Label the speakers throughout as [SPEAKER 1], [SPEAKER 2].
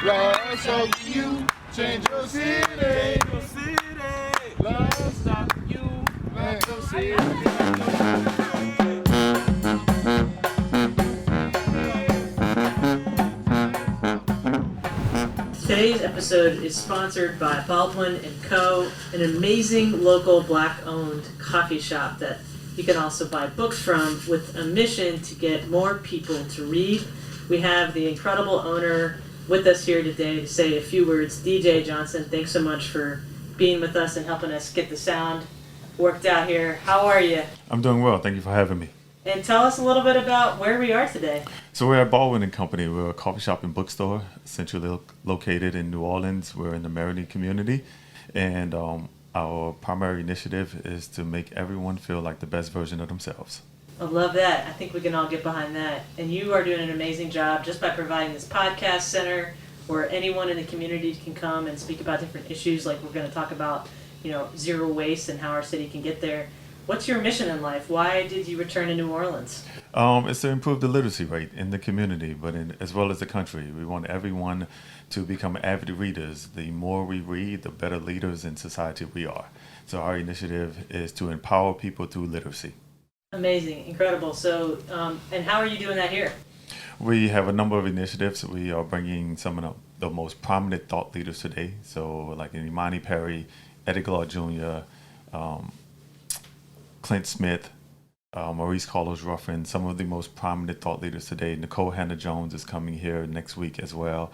[SPEAKER 1] Lost of you, change your city. Lost of you, change your city.
[SPEAKER 2] Today's episode is sponsored by Baldwin & Co., an amazing local black-owned coffee shop that you can also buy books from with a mission to get more people to read. We have the incredible owner with us here today to say a few words. DJ Johnson, thanks so much for being with us and helping us get the sound worked out here. How are you?
[SPEAKER 3] I'm doing well. Thank you for having me.
[SPEAKER 2] And tell us a little bit about where we are today.
[SPEAKER 3] So we're at Baldwin and Company. We're a coffee shop and bookstore, centrally located in New Orleans. We're in the Maryland community, and our primary initiative is to make everyone feel like the best version of themselves.
[SPEAKER 2] I love that. I think we can all get behind that. And you are doing an amazing job just by providing this podcast center where anyone in the community can come and speak about different issues, like we're going to talk about, zero waste and how our city can get there. What's your mission in life? Why did you return to New Orleans?
[SPEAKER 3] It's to improve the literacy rate in the community, but as well as the country. We want everyone to become avid readers. The more we read, the better leaders in society we are. So our initiative is to empower people through literacy.
[SPEAKER 2] Amazing, incredible. So, and how are you doing that here?
[SPEAKER 3] We have a number of initiatives. We are bringing some of the most prominent thought leaders today. So like Imani Perry, Eddie Glaude Jr., Clint Smith, Maurice Carlos Ruffin, some of the most prominent thought leaders today. Nicole Hannah-Jones is coming here next week as well.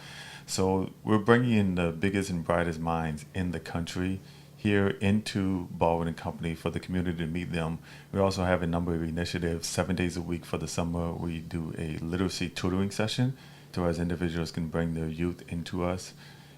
[SPEAKER 3] So we're bringing in the biggest and brightest minds in the country here into Baldwin and Company for the community to meet them. We also have a number of initiatives. 7 days a week for the summer, we do a literacy tutoring session to as individuals can bring their youth into us,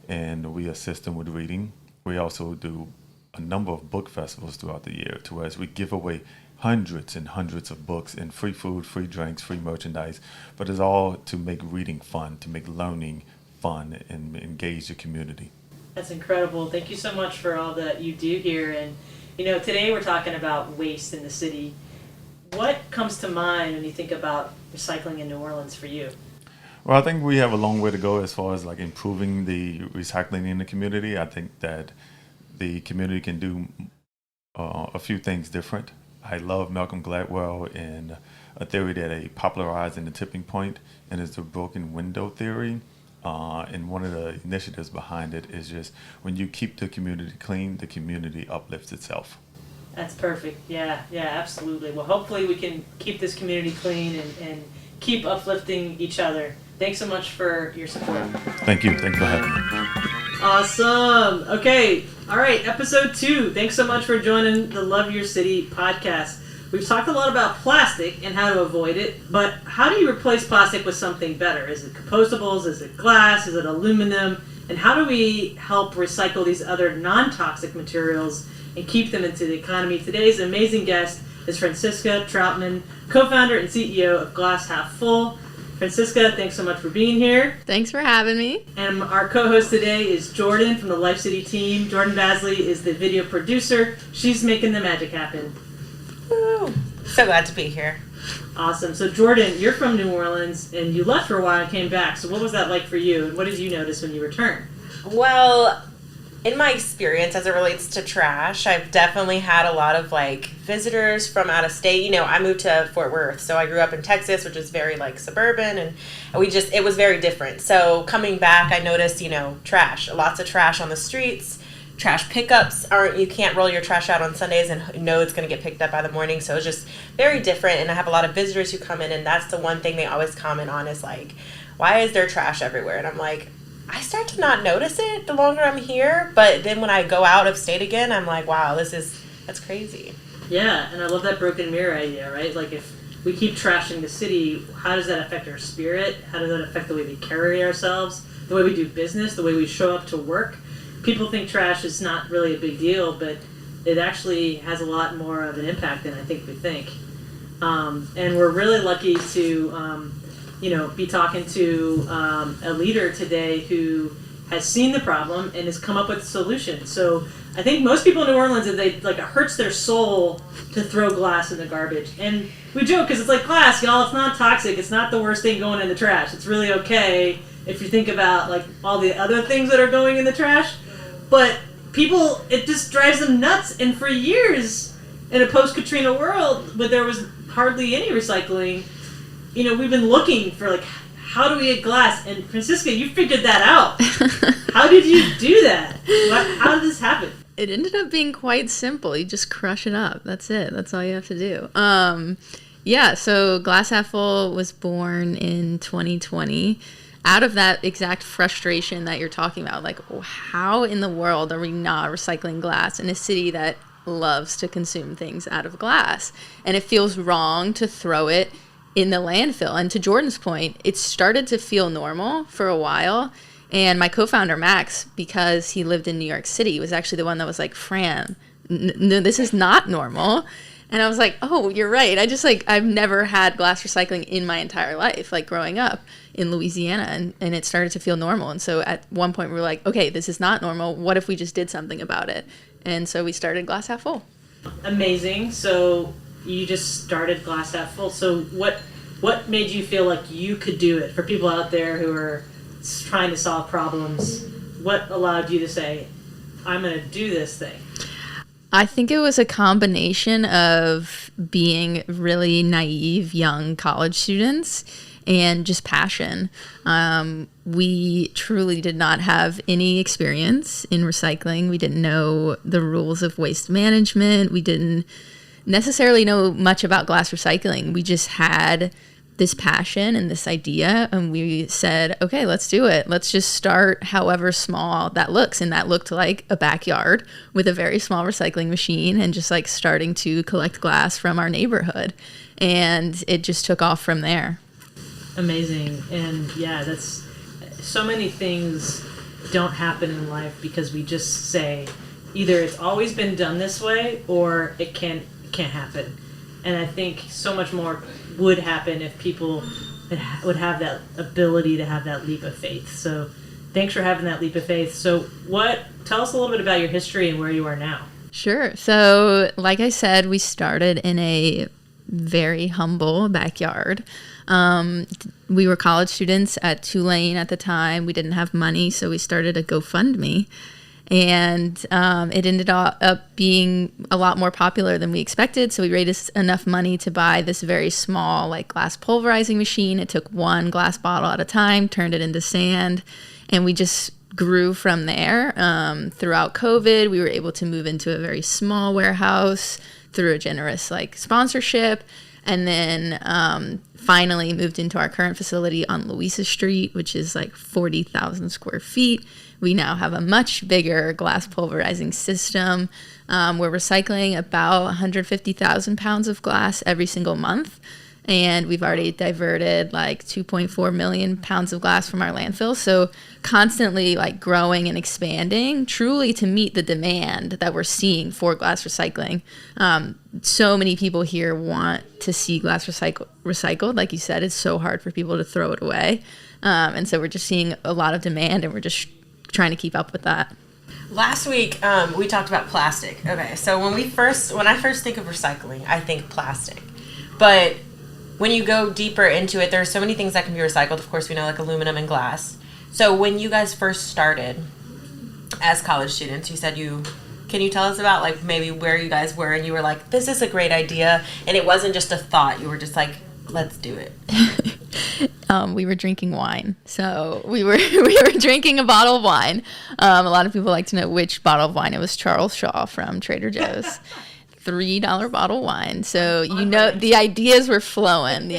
[SPEAKER 3] and we assist them with reading. We also do a number of book festivals throughout the year, to as we give away hundreds and hundreds of books and free food, free drinks, free merchandise, but it's all to make reading fun, to make learning fun and engage the community.
[SPEAKER 2] That's incredible. Thank you so much for all that you do here. And, today we're talking about waste in the city. What comes to mind when you think about recycling in New Orleans for you?
[SPEAKER 3] Well, I think we have a long way to go as far as like improving the recycling in the community. I think that the community can do a few things different. I love Malcolm Gladwell and a theory that he popularized in the tipping point, and it's the broken window theory. And one of the initiatives behind it is just when you keep the community clean, the community uplifts itself.
[SPEAKER 2] That's perfect. Yeah, absolutely. Well, hopefully we can keep this community clean and keep uplifting each other. Thanks so much for your support.
[SPEAKER 3] Thank you. Thanks for having me.
[SPEAKER 2] Awesome. Okay. All right. Episode 2. Thanks so much for joining the Love Your City podcast. We've talked a lot about plastic and how to avoid it, but how do you replace plastic with something better? Is it compostables? Is it glass? Is it aluminum? And how do we help recycle these other non-toxic materials and keep them into the economy? Today's amazing guest is Franziska Trautmann, co-founder and CEO of Glass Half Full. Franziska, thanks so much for being here.
[SPEAKER 4] Thanks for having me.
[SPEAKER 2] And our co-host today is Jordan from the Life City team. Jordan Basley is the video producer. She's making the magic happen.
[SPEAKER 5] Woo. So glad to be here.
[SPEAKER 2] Awesome. So Jordan, you're from New Orleans and you left for a while and came back. So what was that like for you? And what did you notice when you returned?
[SPEAKER 5] Well, in my experience as it relates to trash, I've definitely had a lot of visitors from out of state. I moved to Fort Worth, so I grew up in Texas, which is very suburban, and it was very different. So coming back, I noticed, trash, lots of trash on the streets. Trash pickups you can't roll your trash out on Sundays and know it's going to get picked up by the morning. So it's just very different. And I have a lot of visitors who come in, and that's the one thing they always comment on is why is there trash everywhere? And I'm like, I start to not notice it the longer I'm here. But then when I go out of state again, I'm like, wow, that's crazy.
[SPEAKER 2] Yeah. And I love that broken mirror idea, right? If we keep trashing the city, how does that affect our spirit? How does that affect the way we carry ourselves, the way we do business, the way we show up to work? People think trash is not really a big deal, but it actually has a lot more of an impact than I think we think. And we're really lucky to, be talking to a leader today who has seen the problem and has come up with a solution. So I think most people in New Orleans, it hurts their soul to throw glass in the garbage. And we joke because it's like glass, y'all. It's not toxic. It's not the worst thing going in the trash. It's really okay. if you think about like all the other things that are going in the trash. But people, it just drives them nuts. And for years, in a post-Katrina world, where there was hardly any recycling, we've been looking for like, how do we get glass? And Franziska, you figured that out. How did you do that? How did this happen?
[SPEAKER 4] It ended up being quite simple. You just crush it up. That's it. That's all you have to do. So Glass Half Full was born in 2020 out of that exact frustration that you're talking about. Like, how in the world are we not recycling glass in a city that loves to consume things out of glass? And it feels wrong to throw it in the landfill. And to Jordan's point, it started to feel normal for a while. And my co-founder, Max, because he lived in New York City, was actually the one that was like, Fran, no, this is not normal. And I was like, oh, you're right. I've never had glass recycling in my entire life, like growing up in Louisiana, and it started to feel normal. And so at one point we were like, okay, this is not normal. What if we just did something about it? And so we started Glass Half Full.
[SPEAKER 2] Amazing. So you just started Glass Half Full. So what made you feel like you could do it? For people out there who are trying to solve problems, what allowed you to say, I'm going to do this thing?
[SPEAKER 4] I think it was a combination of being really naive young college students and just passion. We truly did not have any experience in recycling. We didn't know the rules of waste management. We didn't necessarily know much about glass recycling. We just had this passion and this idea, and we said, okay, let's do it. Let's just start however small that looks. And that looked like a backyard with a very small recycling machine and just like starting to collect glass from our neighborhood. And it just took off from there.
[SPEAKER 2] Amazing. And yeah, that's so many things don't happen in life because we just say either it's always been done this way or it can't happen. And I think so much more would happen if people would have that ability to have that leap of faith. So thanks for having that leap of faith. So tell us a little bit about your history and where you are now.
[SPEAKER 4] Sure. So like I said, we started in a very humble backyard. We were college students at Tulane at the time. We didn't have money, so we started a GoFundMe. And it ended up being a lot more popular than we expected. So we raised enough money to buy this very small like glass pulverizing machine. It took one glass bottle at a time, turned it into sand, and we just grew from there. Throughout COVID, we were able to move into a very small warehouse through a generous like sponsorship, and then finally moved into our current facility on Louisa Street, which is like 40,000 square feet. We now have a much bigger glass pulverizing system. We're recycling about 150,000 pounds of glass every single month. And we've already diverted like 2.4 million pounds of glass from our landfill. So constantly like growing and expanding truly to meet the demand that we're seeing for glass recycling. So many people here want to see glass recycled. Like you said, it's so hard for people to throw it away. And so we're just seeing a lot of demand, and we're just trying to keep up with that.
[SPEAKER 5] Last week, we talked about plastic. Okay, so when I first think of recycling, I think plastic. But when you go deeper into it, there are so many things that can be recycled. Of course, we know like aluminum and glass. So when you guys first started as college students, you said can you tell us about like maybe where you guys were and you were like, this is a great idea, and it wasn't just a thought, you were just like, let's do it.
[SPEAKER 4] We were drinking wine. So we were drinking a bottle of wine. A lot of people like to know which bottle of wine. It was Charles Shaw from Trader Joe's. $3 bottle wine. So, the ideas were flowing.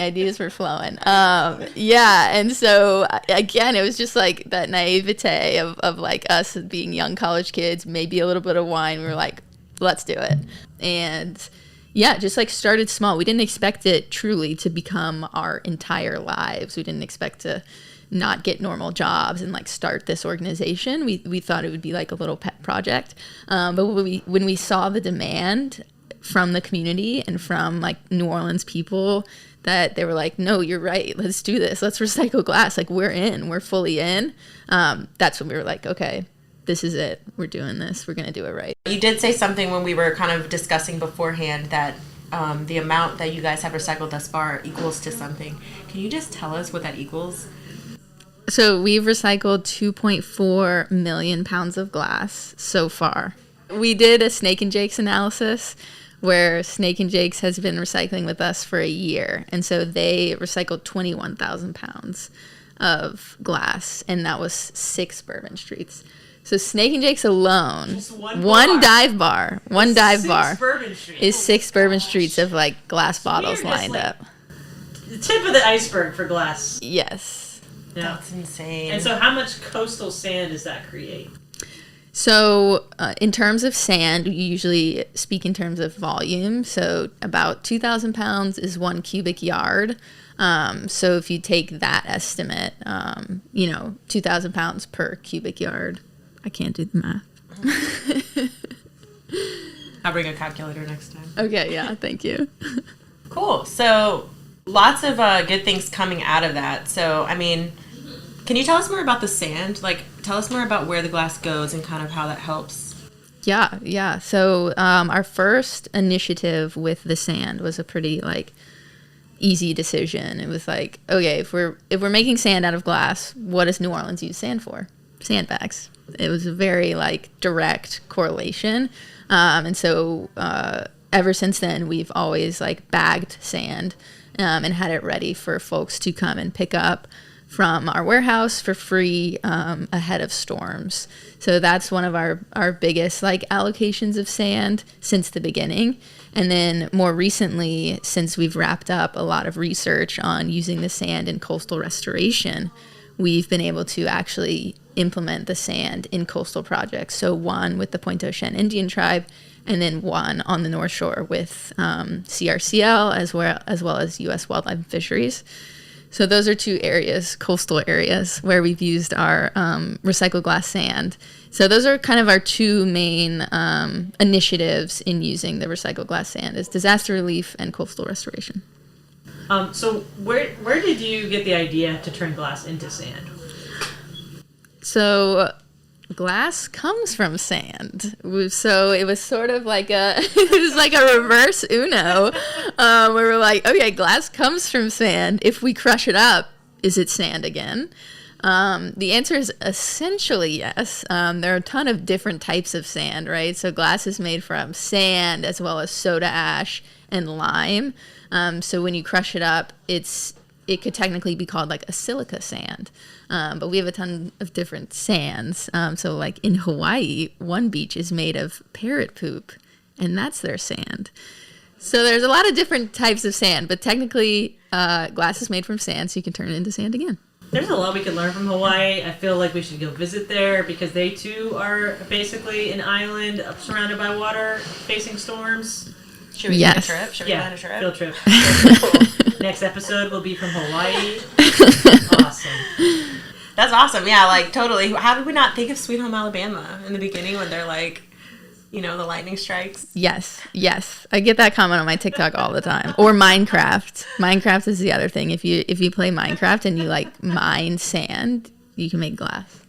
[SPEAKER 4] And so again, it was just like that naivete of like us being young college kids, maybe a little bit of wine. We were like, let's do it. And yeah, just like started small. We didn't expect it truly to become our entire lives. We didn't expect to not get normal jobs and like start this organization. We thought it would be like a little pet project. But when we saw the demand from the community and from like New Orleans people, that they were like, no, you're right, let's do this, let's recycle glass, like we're fully in. That's when we were like, okay, this is it, we're doing this, we're gonna do it right.
[SPEAKER 5] You did say something when we were kind of discussing beforehand that the amount that you guys have recycled thus far equals to something. Can you just tell us what that equals?
[SPEAKER 4] So we've recycled 2.4 million pounds of glass so far. We did a Snake and Jake's analysis where Snake and Jake's has been recycling with us for a year. And so they recycled 21,000 pounds of glass, and that was 6 Bourbon Streets. So Snake and Jake's alone,
[SPEAKER 2] Just one
[SPEAKER 4] one
[SPEAKER 2] bar.
[SPEAKER 4] dive bar, one dive
[SPEAKER 2] 6
[SPEAKER 4] bar
[SPEAKER 2] Bourbon Street.
[SPEAKER 4] is 6 Bourbon Streets of like glass
[SPEAKER 2] we are
[SPEAKER 4] bottles
[SPEAKER 2] just,
[SPEAKER 4] lined
[SPEAKER 2] like,
[SPEAKER 4] up.
[SPEAKER 2] The tip of the iceberg for glass.
[SPEAKER 4] Yes.
[SPEAKER 2] Yeah.
[SPEAKER 5] That's insane.
[SPEAKER 2] And so how much coastal sand does that create?
[SPEAKER 4] So in terms of sand, we usually speak in terms of volume. So about 2,000 pounds is 1 cubic yard. So if you take that estimate, 2,000 pounds per cubic yard. I can't do the math.
[SPEAKER 5] I'll bring a calculator next time.
[SPEAKER 4] Okay, yeah, thank you.
[SPEAKER 5] Cool. So lots of good things coming out of that. So, I mean, can you tell us more about the sand? Like, tell us more about where the glass goes and kind of how that helps.
[SPEAKER 4] Yeah. So our first initiative with the sand was a pretty easy decision. It was like, okay, if we're making sand out of glass, what does New Orleans use sand for? Sandbags. It was a very direct correlation. And so ever since then, we've always bagged sand and had it ready for folks to come and pick up from our warehouse for free ahead of storms. So that's one of our biggest allocations of sand since the beginning. And then more recently, since we've wrapped up a lot of research on using the sand in coastal restoration, we've been able to actually implement the sand in coastal projects. So one with the Pointe-au-Chien Indian tribe, and then one on the North Shore with CRCL as well as U.S. Wildlife and Fisheries. So those are 2 areas, coastal areas, where we've used our recycled glass sand. So those are kind of our 2 main initiatives in using the recycled glass sand, is disaster relief and coastal restoration.
[SPEAKER 2] So where did you get the idea to turn glass into sand?
[SPEAKER 4] So glass comes from sand. So it was sort of a reverse Uno, where we're like, okay, glass comes from sand. If we crush it up, is it sand again? The answer is essentially yes. There are a ton of different types of sand, right? So glass is made from sand as well as soda ash and lime. So when you crush it up, it could technically be called a silica sand. But we have a ton of different sands. So in Hawaii, one beach is made of parrot poop, and that's their sand. So there's a lot of different types of sand, but technically glass is made from sand, so you can turn it into sand again.
[SPEAKER 2] There's a lot we can learn from Hawaii. I feel like we should go visit there because they too are basically an island surrounded by water, facing storms.
[SPEAKER 5] Should we
[SPEAKER 4] Yes.
[SPEAKER 5] take a trip? Should we plan a trip?
[SPEAKER 2] Field trip.
[SPEAKER 5] Cool.
[SPEAKER 2] Next episode will be from Hawaii. Awesome.
[SPEAKER 5] That's awesome. Yeah, totally. How did we not think of Sweet Home Alabama in the beginning when they're the lightning strikes?
[SPEAKER 4] Yes. I get that comment on my TikTok all the time. Or Minecraft. Minecraft is the other thing. If you play Minecraft and you mine sand, you can make glass.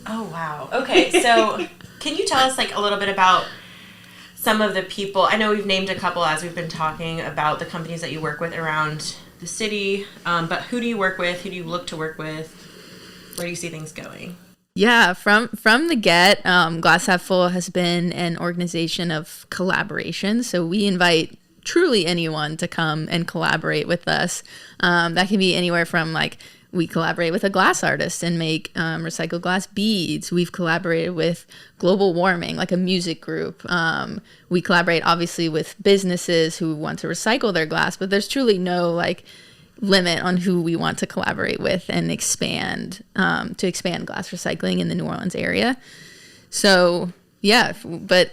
[SPEAKER 5] Oh, wow. Okay, so can you tell us a little bit about some of the people? I know we've named a couple as we've been talking about the companies that you work with around the city, but who do you work with? Who do you look to work with? Where do you see things going?
[SPEAKER 4] Yeah, from the get, Glass Half Full has been an organization of collaboration. So we invite truly anyone to come and collaborate with us. That can be anywhere from we collaborate with a glass artist and make recycled glass beads. We've collaborated with global warming, a music group. We collaborate obviously with businesses who want to recycle their glass, but there's truly no limit on who we want to collaborate with and expand glass recycling in the New Orleans area. So yeah, but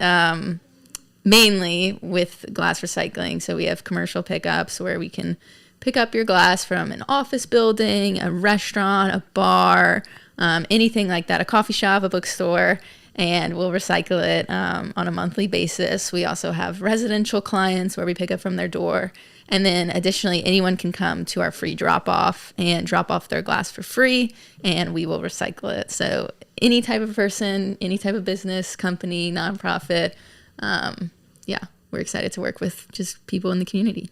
[SPEAKER 4] mainly with glass recycling. So we have commercial pickups where we can pick up your glass from an office building, a restaurant, a bar, anything like that, a coffee shop, a bookstore, and we'll recycle it on a monthly basis. We also have residential clients where we pick up from their door. And then additionally, anyone can come to our free drop-off and drop off their glass for free, and we will recycle it. So any type of person, any type of business, company, nonprofit, we're excited to work with just people in the community.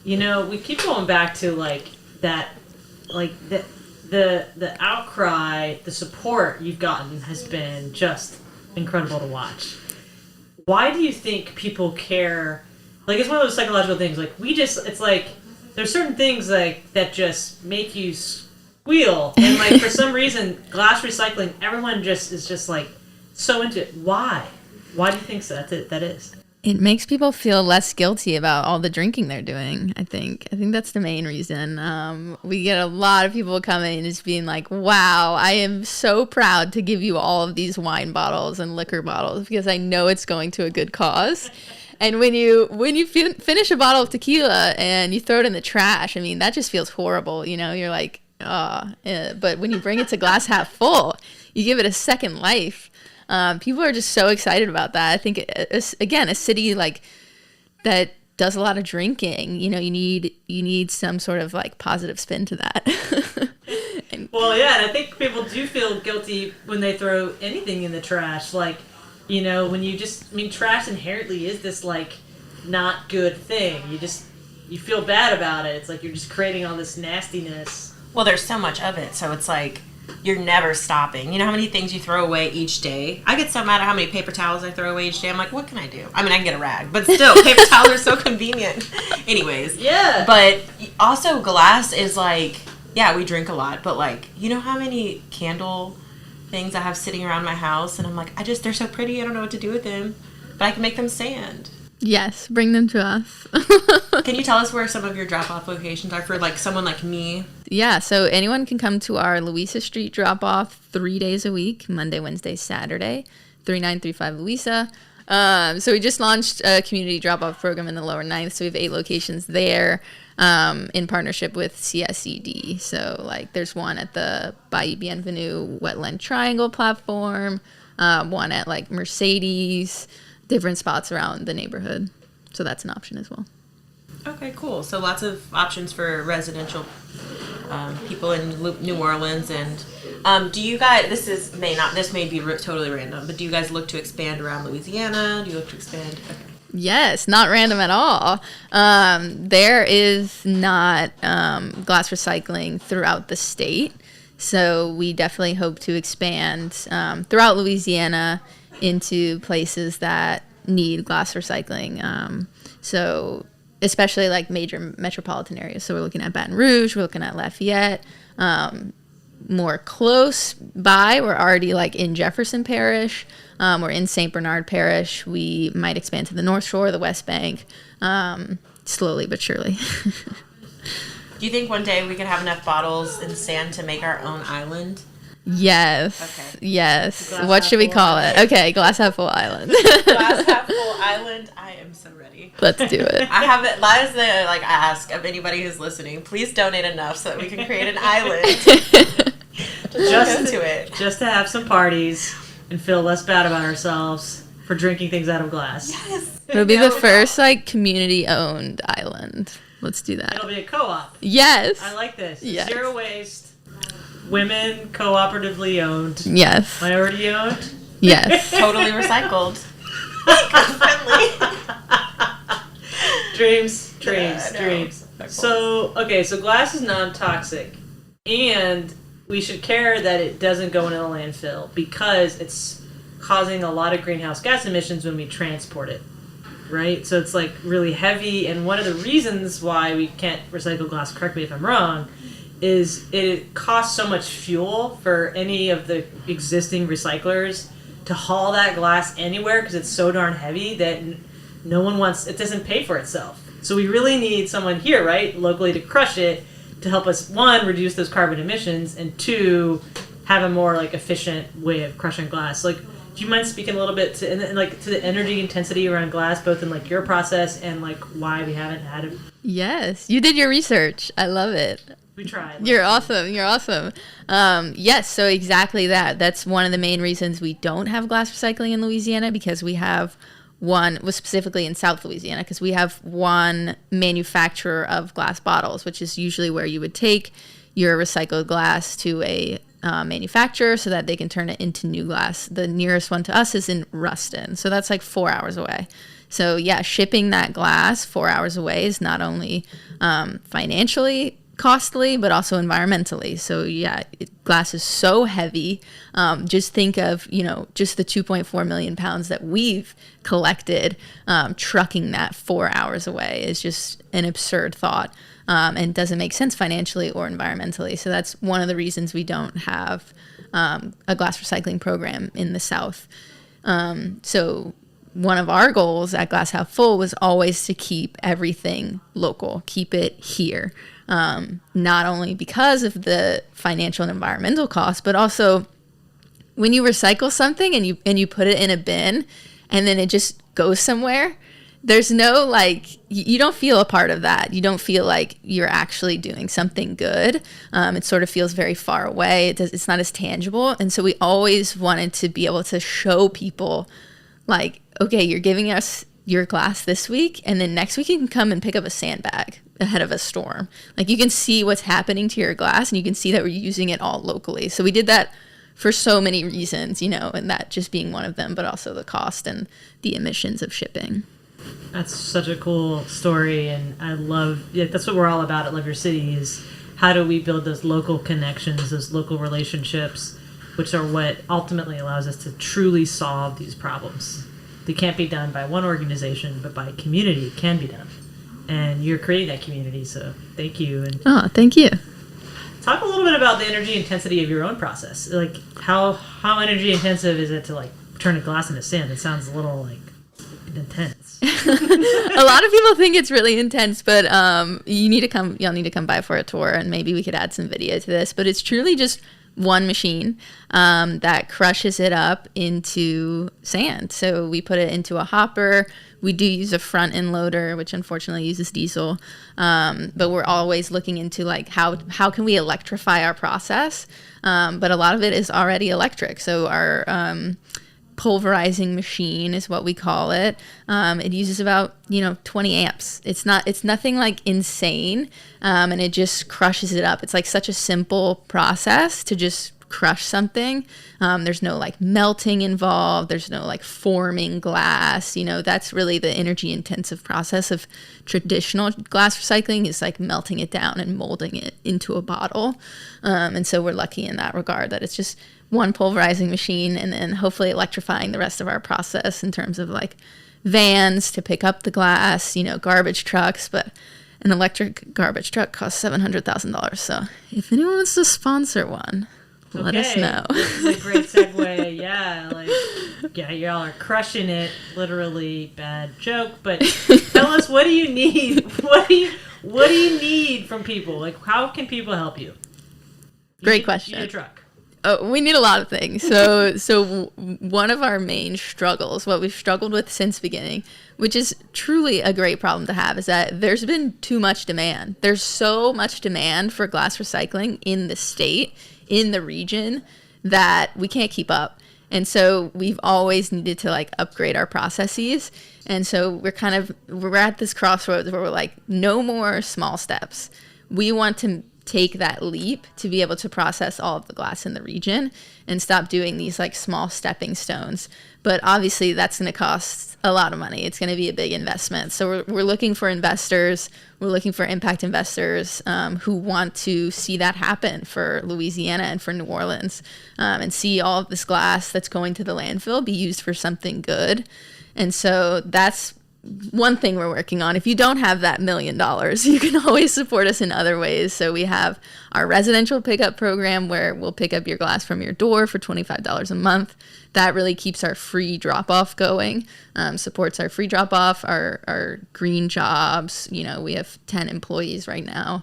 [SPEAKER 2] We keep going back to that the outcry, the support you've gotten has been just incredible to watch. Why do you think people care? Like, it's one of those psychological things. Like, it's like there's certain things like that just make you squeal, and like for some reason, glass recycling, everyone is just like so into it. Why? Why do you think so? That is.
[SPEAKER 4] It makes people feel less guilty about all the drinking they're doing, I think. I think that's the main reason. We get a lot of people coming just being like, wow, I am so proud to give you all of these wine bottles and liquor bottles because I know it's going to a good cause. And when you finish a bottle of tequila and you throw it in the trash, I mean, that just feels horrible. You know, you're like, but when you bring it to glass half full, you give it a second life. People are just so excited about that. I think, again, a city like that does a lot of drinking, you know, you need some sort of like positive spin to that.
[SPEAKER 2] Well, yeah, and I think people do feel guilty when they throw anything in the trash. Like, you know, when trash inherently is this like not good thing. You feel bad about it. It's like you're just creating all this nastiness.
[SPEAKER 5] Well, there's so much of it, so it's like you're never stopping. You know how many things you throw away each day? I get so mad at how many paper towels I throw away each day. I'm like, what can I do? I mean, I can get a rag, but still, paper towels are so convenient. Anyways.
[SPEAKER 2] Yeah.
[SPEAKER 5] But also glass is like, yeah, we drink a lot, but like, you know how many candle things I have sitting around my house? And I'm like, they're so pretty, I don't know what to do with them, but I can make them sand.
[SPEAKER 4] Yes, bring them to us.
[SPEAKER 5] Can you tell us where some of your drop-off locations are for like someone like me?
[SPEAKER 4] Yeah, so anyone can come to our Louisa Street drop-off 3 days a week, Monday, Wednesday, Saturday, 3935 Louisa. So we just launched a community drop-off program in the Lower Ninth, so we have 8 locations there in partnership with CSED. So like there's one at the Bayou Bienvenue Wetland Triangle platform, one at like Mercedes, different spots around the neighborhood. So that's an option as well.
[SPEAKER 5] Okay, cool. So lots of options for residential people in New Orleans. And do you guys, this may be totally random, but do you guys look to expand around Louisiana? Do you look to expand? Okay.
[SPEAKER 4] Yes, not random at all. There is not glass recycling throughout the state. So we definitely hope to expand throughout Louisiana into places that need glass recycling. So especially like major metropolitan areas. So we're looking at Baton Rouge, we're looking at Lafayette. More close by, we're already like in Jefferson Parish. We're in St. Bernard Parish. We might expand to the North Shore, the West Bank, slowly but surely.
[SPEAKER 5] Do you think one day we could have enough bottles and sand to make our own island?
[SPEAKER 4] Yes.
[SPEAKER 5] Okay.
[SPEAKER 4] Yes.
[SPEAKER 2] Glass
[SPEAKER 4] What should we
[SPEAKER 2] half
[SPEAKER 4] call
[SPEAKER 2] full
[SPEAKER 4] it? Okay, glass half full island.
[SPEAKER 5] Glass half full island. I am so ready.
[SPEAKER 4] Let's do it.
[SPEAKER 5] I have it. That is the like ask of anybody who's listening. Please donate enough so that we can create an island.
[SPEAKER 2] Just
[SPEAKER 5] to it.
[SPEAKER 2] Just to have some parties and feel less bad about ourselves for drinking things out of glass.
[SPEAKER 5] Yes.
[SPEAKER 4] It'll be the first like community-owned island. Let's do that.
[SPEAKER 2] It'll be a co-op.
[SPEAKER 4] Yes.
[SPEAKER 2] I like this.
[SPEAKER 4] Yes.
[SPEAKER 2] Zero waste. Women cooperatively owned.
[SPEAKER 4] Yes.
[SPEAKER 2] Minority owned.
[SPEAKER 4] Yes.
[SPEAKER 5] Totally recycled. Eco-friendly.
[SPEAKER 2] Dreams. So glass is non-toxic, and we should care that it doesn't go into the landfill because it's causing a lot of greenhouse gas emissions when we transport it, right? So it's like really heavy, and one of the reasons why we can't recycle glass, correct me if I'm wrong, is it costs so much fuel for any of the existing recyclers to haul that glass anywhere because it's so darn heavy that no one wants, it doesn't pay for itself. So we really need someone here, right, locally to crush it to help us, one, reduce those carbon emissions, and two, have a more like efficient way of crushing glass. Like, do you mind speaking a little bit to the energy intensity around glass, both in like your process and like why we haven't had it?
[SPEAKER 4] Yes. You did your research. I love it.
[SPEAKER 2] We tried.
[SPEAKER 4] You're awesome. Yes, so exactly that. That's one of the main reasons we don't have glass recycling in Louisiana, because we have specifically in South Louisiana, because we have one manufacturer of glass bottles, which is usually where you would take your recycled glass to a manufacturer so that they can turn it into new glass. The nearest one to us is in Ruston, so that's like 4 hours away. So yeah, shipping that glass 4 hours away is not only financially costly, but also environmentally. So yeah, glass is so heavy. Just think of, just the 2.4 million pounds that we've collected. Trucking that 4 hours away is just an absurd thought, and doesn't make sense financially or environmentally. So that's one of the reasons we don't have a glass recycling program in the South. So one of our goals at Glass Half Full was always to keep everything local, keep it here. Not only because of the financial and environmental costs, but also when you recycle something and you put it in a bin and then it just goes somewhere, there's no, you don't feel a part of that. You don't feel like you're actually doing something good. It sort of feels very far away. It's not as tangible. And so we always wanted to be able to show people, okay, you're giving us your glass this week, and then next week you can come and pick up a sandbag ahead of a storm. You can see what's happening to your glass, and you can see that we're using it all locally. So we did that for so many reasons, and that just being one of them, but also the cost and the emissions of shipping.
[SPEAKER 2] That's such a cool story, and I love, that's what we're all about at Love Your City, is how do we build those local connections, those local relationships, which are what ultimately allows us to truly solve these problems. They can't be done by one organization, but by community it can be done. And you're creating that community, so thank you. And
[SPEAKER 4] thank you.
[SPEAKER 2] talk a little bit about the energy intensity of your own process. How energy intensive is it to turn a glass into sand? It sounds a little intense.
[SPEAKER 4] A lot of people think it's really intense, but you'll need to come by for a tour, and maybe we could add some video to this. But it's truly just one machine that crushes it up into sand. So we put it into a hopper. We do use a front end loader, which unfortunately uses diesel. But we're always looking into how can we electrify our process? But a lot of it is already electric. So our pulverizing machine is what we call it. It uses about 20 amps. It's nothing insane, and it just crushes it up. It's such a simple process to just crush something. There's no melting involved. There's no forming glass. That's really the energy intensive process of traditional glass recycling, is melting it down and molding it into a bottle. And so we're lucky in that regard that it's just one pulverizing machine, and then hopefully electrifying the rest of our process in terms of vans to pick up the glass, garbage trucks. But an electric garbage truck costs $700,000. So if anyone wants to sponsor one, let us know.
[SPEAKER 2] This is a great segue. Yeah, y'all are crushing it. Literally, bad joke. But tell us, what do you need? What do you need from people? How can people help you?
[SPEAKER 4] Great question.
[SPEAKER 2] You need a truck.
[SPEAKER 4] Oh, we need a lot of things. So one of our main struggles, what we've struggled with since beginning, which is truly a great problem to have, is that there's been too much demand. There's so much demand for glass recycling in the state, in the region, that we can't keep up. And so we've always needed to upgrade our processes. And so we're at this crossroads where we're no more small steps. We want to take that leap to be able to process all of the glass in the region and stop doing these small stepping stones. But obviously that's going to cost a lot of money. It's going to be a big investment. So we're looking for investors. We're looking for impact investors who want to see that happen for Louisiana and for New Orleans, and see all of this glass that's going to the landfill be used for something good. And so that's one thing we're working on. If you don't have that $1 million, you can always support us in other ways. So we have our residential pickup program, where we'll pick up your glass from your door for $25 a month. That really keeps our free drop-off going, supports our free drop-off, our green jobs. We have 10 employees right now.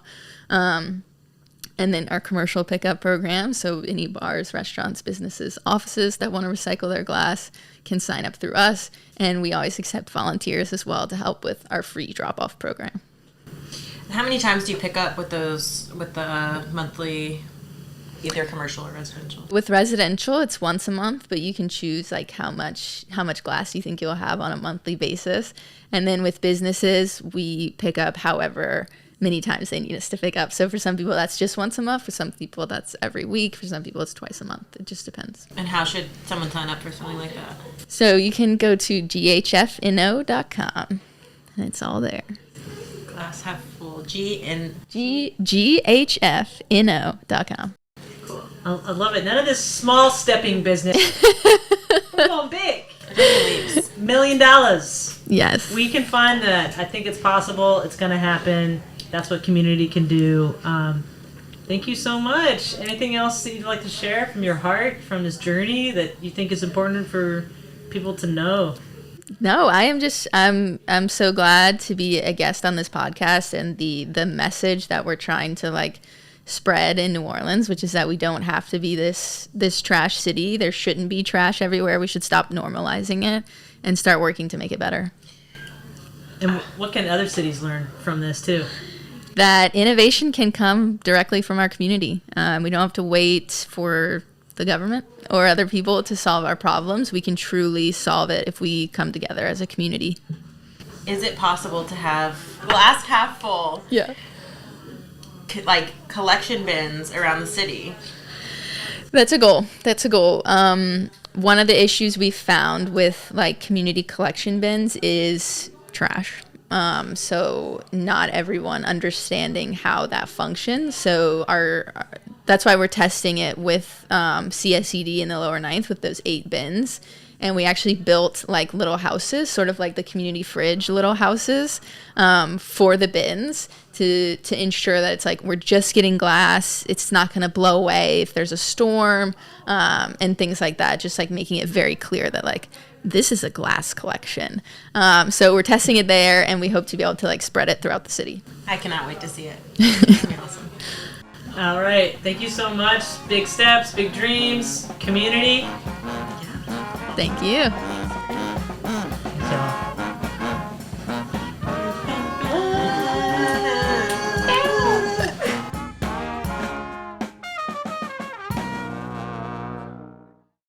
[SPEAKER 4] And then our commercial pickup program, so any bars, restaurants, businesses, offices that want to recycle their glass can sign up through us. And we always accept volunteers as well to help with our free drop-off program.
[SPEAKER 5] How many times do you pick up with the monthly, either commercial or residential?
[SPEAKER 4] With residential, it's once a month, but you can choose how much glass you think you'll have on a monthly basis. And then with businesses, we pick up however many times they need us to pick up. So for some people, that's just once a month. For some people, that's every week. For some people, it's twice a month. It just depends.
[SPEAKER 5] And how should someone sign up for something like that?
[SPEAKER 4] So you can go to ghfno.com, and it's all there.
[SPEAKER 5] Glass half full.
[SPEAKER 4] GHFNO.com.
[SPEAKER 2] Cool. I love it. None of this small stepping business. We're going big. $1 million.
[SPEAKER 4] Yes.
[SPEAKER 2] We can find that. I think it's possible. It's going to happen. That's what community can do. Thank you so much. Anything else that you'd like to share from your heart, from this journey that you think is important for people to know?
[SPEAKER 4] No, I'm so glad to be a guest on this podcast, and the message that we're trying to like spread in New Orleans, which is that we don't have to be this trash city. There shouldn't be trash everywhere. We should stop normalizing it and start working to make it better.
[SPEAKER 2] And what can other cities learn from this too?
[SPEAKER 4] That innovation can come directly from our community. We don't have to wait for the government or other people to solve our problems. We can truly solve it if we come together as a community.
[SPEAKER 5] Is it possible to have glass half full,
[SPEAKER 4] Yeah.
[SPEAKER 5] like collection bins around the city?
[SPEAKER 4] That's a goal. One of the issues we found with like community collection bins is trash. So not everyone understanding how that functions. So that's why we're testing it with CSED in the lower ninth with those 8 bins. And we actually built like little houses, sort of like the community fridge little houses for the bins to ensure that it's like we're just getting glass. It's not going to blow away if there's a storm and things like that. Just like making it very clear that like this is a glass collection. So we're testing it there, and we hope to be able to like spread it throughout the city.
[SPEAKER 5] I cannot wait to see it. It's gonna be awesome.
[SPEAKER 2] All right. Thank you so much. Big steps, big dreams, community.
[SPEAKER 4] Thank you.
[SPEAKER 2] So,